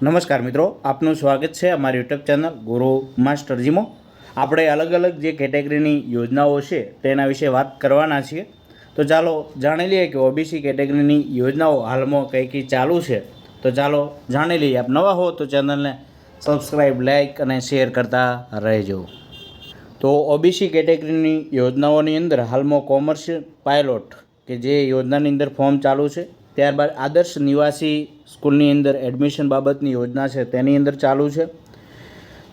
નમસ્કાર મિત્રો, આપનું સ્વાગત છે અમારી યુટ્યુબ ચેનલ ગુરુ માસ્ટર જીમો। આપણે અલગ અલગ જે કેટેગરીની યોજનાઓ છે તેના વિશે વાત કરવાના છીએ। તો ચાલો જાણી લઈએ કે ઓબીસી કેટેગરીની યોજનાઓ હાલમાં કઈ કઈ ચાલુ છે। તો ચાલો જાણી લઈએ। આપ નવા હો તો ચેનલને સબસ્ક્રાઈબ, લાઇક અને શેર કરતા રહેજો। તો ઓબીસી કેટેગરીની યોજનાઓની અંદર હાલમાં કોમર્શિયલ પાયલોટ કે જે યોજનાની અંદર ફોર્મ ચાલુ છે, ત્યારબાદ આદર્શ નિવાસી સ્કૂલની અંદર એડમિશન બાબતની યોજના છે તેની અંદર ચાલુ છે।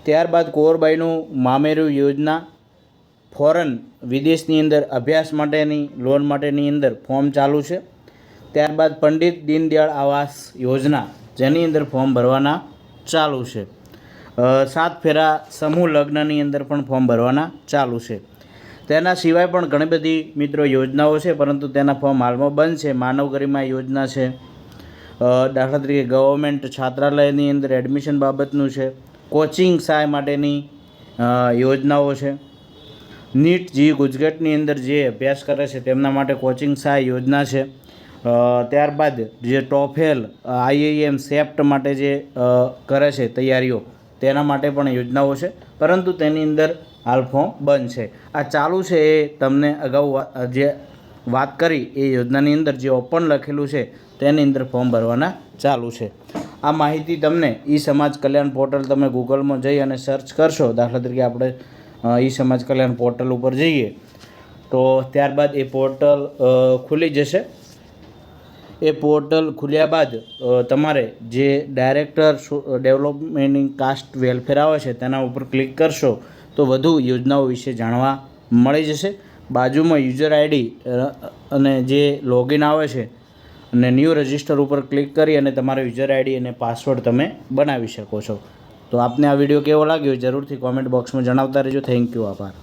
ત્યારબાદ કુંવરબાઈનું મામેરું યોજના, ફોરેન વિદેશની અંદર અભ્યાસ માટેની લોન માટેની અંદર ફોર્મ ચાલુ છે। ત્યારબાદ પંડિત દીનદયાળ આવાસ યોજના જેની અંદર ફોર્મ ભરવાના ચાલુ છે। 7 ફેરા સમૂહ લગ્નની અંદર પણ ફોર્મ ભરવાના ચાલુ છે। તેના સિવાય પણ ઘણી બધી મિત્રો યોજનાઓ છે, પરંતુ તેના ફોર્મ હાલમાં બંધ છે। માનવ ગરિમા યોજના છે, દાખલા તરીકે ગવર્મેન્ટ છાત્રાલયની અંદર એડમિશન બાબતનું છે, કોચિંગ સહાય માટેની યોજનાઓ છે, નીટ જી ગુજકેટની અંદર જે અભ્યાસ કરે છે તેમના માટે કોચિંગ સહાય યોજના છે। ત્યારબાદ જે ટોફેલ, આઈઆઈએમ, સેપ્ટ માટે જે કરે છે તૈયારીઓ તેના માટે પણ યોજનાઓ છે, પરંતુ તેની અંદર હાલ ફોર્મ બંધ છે। આ ચાલુ છે એ તમને અગાઉ જે વાત કરી એ યોજનાની અંદર જે ઓપન લખેલું છે તેની અંદર ફોર્મ ભરવાના ચાલુ છે। આ માહિતી તમને ઈ સમાજ કલ્યાણ પોર્ટલ તમે ગૂગલમાં જઈ અને સર્ચ કરશો, દાખલા તરીકે આપણે ઈ સમાજ કલ્યાણ પોર્ટલ ઉપર જઈએ તો ત્યારબાદ એ પોર્ટલ ખુલી જશે। એ પોર્ટલ ખુલ્યા બાદ તમારે જે ડાયરેક્ટર ડેવલપમેન્ટ કાસ્ટ વેલફેર આવે છે તેના ઉપર ક્લિક કરશો તો વધુ યોજનાઓ વિશે જાણવા મળી જશે। બાજુમાં યુઝર આઈડી અને જે લોગિન આવે છે અને ન્યૂ રજિસ્ટર ઉપર ક્લિક કરી અને તમારો યુઝર આઈડી અને પાસવર્ડ તમે બનાવી શકો છો। તો આપને આ વિડીયો કેવો લાગ્યો જરૂરથી કોમેન્ટ બોક્સમાં જણાવતા રહેજો। થેન્ક યુ, આભાર।